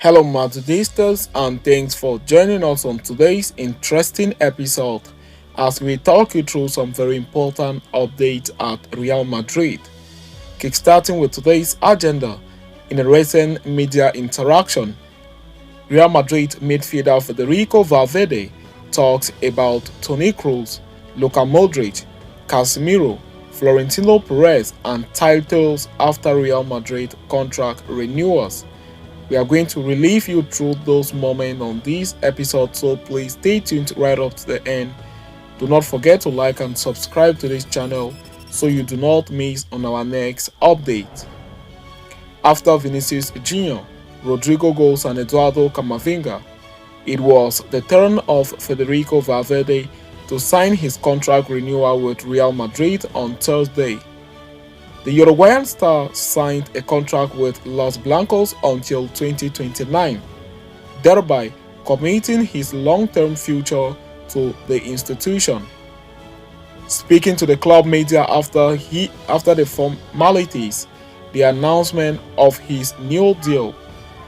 Hello Madridistas, and thanks for joining us on today's interesting episode as we talk you through some very important updates at Real Madrid. Kickstarting with today's agenda, in a recent media interaction, Real Madrid midfielder Federico Valverde talks about Toni Kroos, Luka Modric, Casemiro, Florentino Perez, and titles after Real Madrid contract renewals. We are going to relieve you through those moments on this episode, so please stay tuned right up to the end. Do not forget to like and subscribe to this channel so you do not miss on our next update. After Vinicius Jr., Rodrigo goes and Eduardo Camavinga, it was the turn of Federico Valverde to sign his contract renewal with Real Madrid on Thursday. The Uruguayan star signed a contract with Los Blancos until 2029, thereby committing his long-term future to the institution. Speaking to the club media after the formalities, the announcement of his new deal,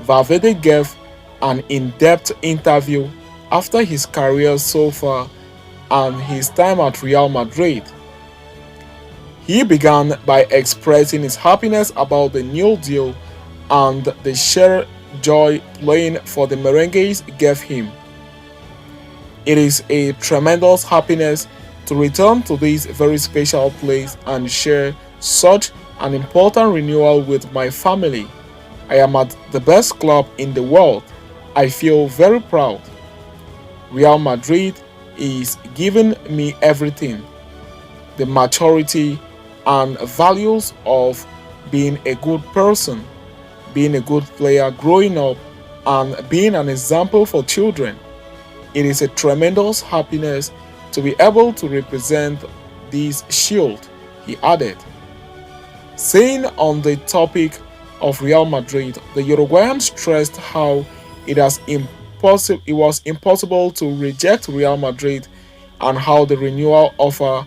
Valverde gave an in-depth interview after his career so far and his time at Real Madrid. He began by expressing his happiness about the new deal and the sheer joy playing for the Merengues gave him. It is a tremendous happiness to return to this very special place and share such an important renewal with my family. I am at the best club in the world. I feel very proud. Real Madrid is giving me everything. The maturity and values of being a good person, being a good player growing up, and being an example for children. It is a tremendous happiness to be able to represent this shield, he added. Saying on the topic of Real Madrid, the Uruguayan stressed how it was impossible to reject Real Madrid and how the renewal offer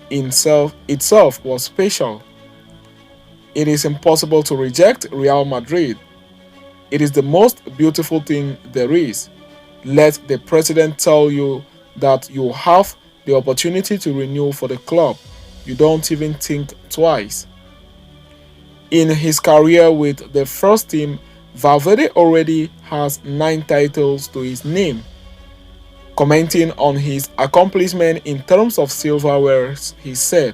itself was special. It is impossible to reject Real Madrid. It is the most beautiful thing there is. Let the president tell you that you have the opportunity to renew for the club. You don't even think twice. In his career with the first team, Valverde already has 9 titles to his name. Commenting on his accomplishment in terms of silverware, he said,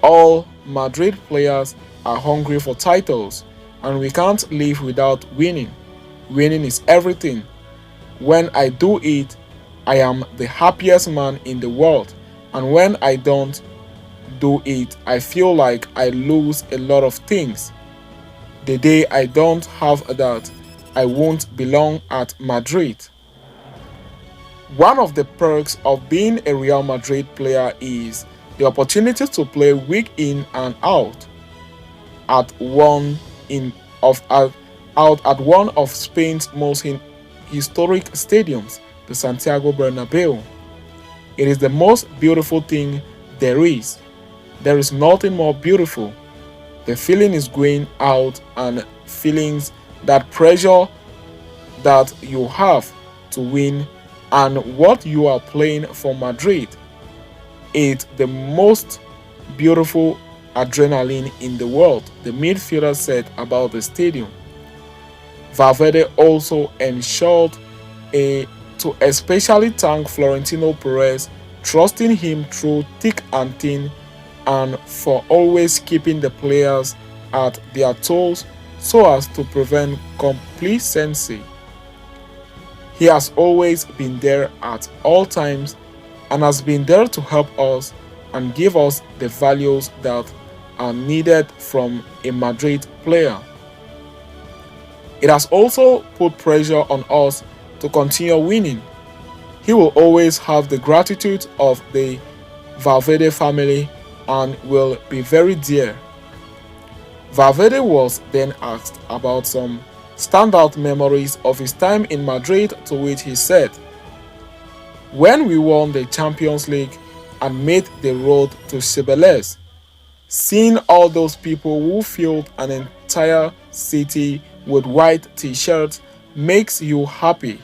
"All Madrid players are hungry for titles, and we can't live without winning. Winning is everything. When I do it, I am the happiest man in the world, and when I don't do it, I feel like I lose a lot of things. The day I don't have that, I won't belong at Madrid." One of the perks of being a Real Madrid player is the opportunity to play week in and out at one of Spain's most historic stadiums, the Santiago Bernabeu. It is the most beautiful thing there is. There is nothing more beautiful. The feeling is going out and feelings that pressure that you have to win and what you are playing for Madrid. It's the most beautiful adrenaline in the world, the midfielder said about the stadium. Valverde also ensured to especially thank Florentino Perez, trusting him through thick and thin, and for always keeping the players at their toes so as to prevent complacency. He has always been there at all times and has been there to help us and give us the values that are needed from a Madrid player. It has also put pressure on us to continue winning. He will always have the gratitude of the Valverde family and will be very dear. Valverde was then asked about some standout memories of his time in Madrid, to which he said, "When we won the Champions League and made the road to Cibeles, seeing all those people who filled an entire city with white t-shirts makes you happy.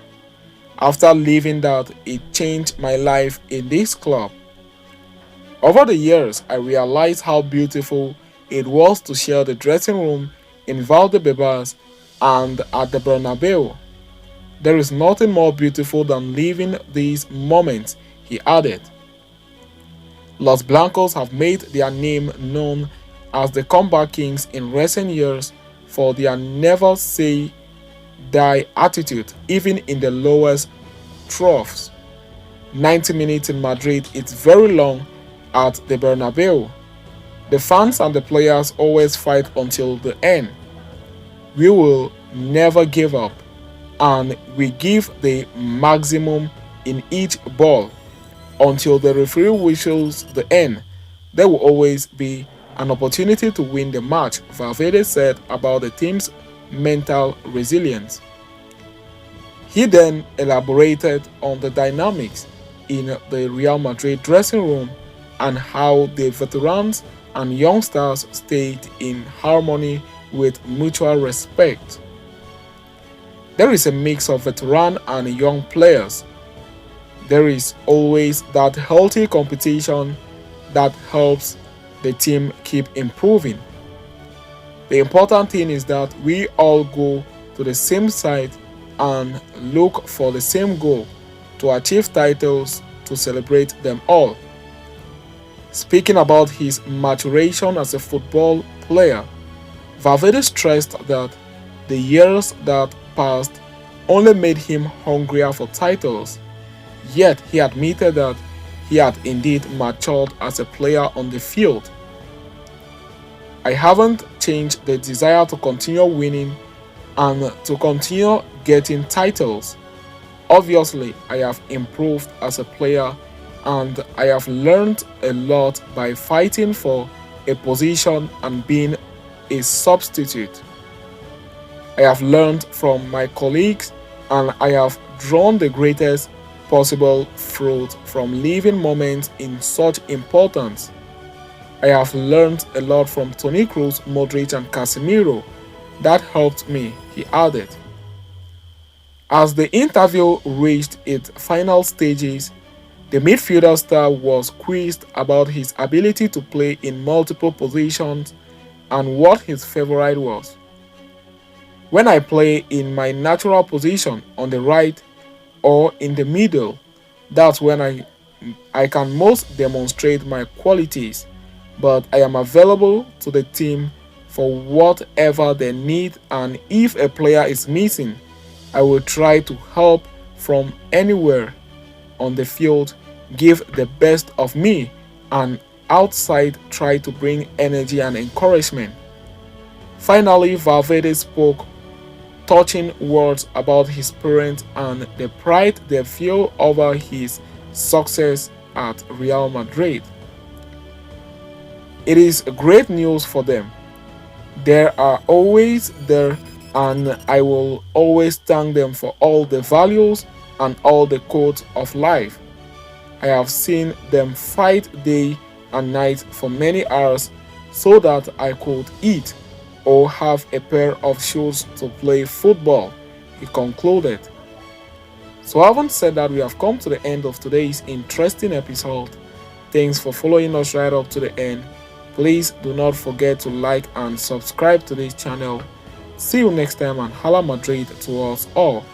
After leaving that, it changed my life in this club. Over the years, I realized how beautiful it was to share the dressing room in Valdebebas and at the Bernabeu. There is nothing more beautiful than living these moments, he added. Los Blancos have made their name known as the comeback kings in recent years for their never say die attitude, even in the lowest troughs. 90 minutes in Madrid is very long at the Bernabeu. The fans and the players always fight until the end. We will never give up, and we give the maximum in each ball. Until the referee whistles the end, there will always be an opportunity to win the match, Valverde said about the team's mental resilience. He then elaborated on the dynamics in the Real Madrid dressing room and how the veterans and youngsters stayed in harmony with mutual respect. There is a mix of veteran and young players. There is always that healthy competition that helps the team keep improving. The important thing is that we all go to the same side and look for the same goal, to achieve titles, to celebrate them all. Speaking about his maturation as a football player, Valverde stressed that the years that passed only made him hungrier for titles. Yet he admitted that he had indeed matured as a player on the field. I haven't changed the desire to continue winning and to continue getting titles. Obviously, I have improved as a player and I have learned a lot by fighting for a position and being a substitute. I have learned from my colleagues and I have drawn the greatest possible fruit from living moments in such importance. I have learned a lot from Toni Kroos, Modrić and Casemiro. That helped me, he added. As the interview reached its final stages, the midfielder star was quizzed about his ability to play in multiple positions and what his favorite was. When I play in my natural position on the right or in the middle, that's when I can most demonstrate my qualities, but I am available to the team for whatever they need, and if a player is missing, I will try to help from anywhere on the field, give the best of me, and outside try to bring energy and encouragement. Finally, Valverde spoke touching words about his parents and the pride they feel over his success at Real Madrid. It is great news for them. They are always there, and I will always thank them for all the values and all the codes of life. I have seen them fight day and night for many hours so that I could eat or have a pair of shoes to play football, he concluded. So having said that, we have come to the end of today's interesting episode. Thanks for following us right up to the end. Please do not forget to like and subscribe to this channel. See you next time, and Hala Madrid to us all.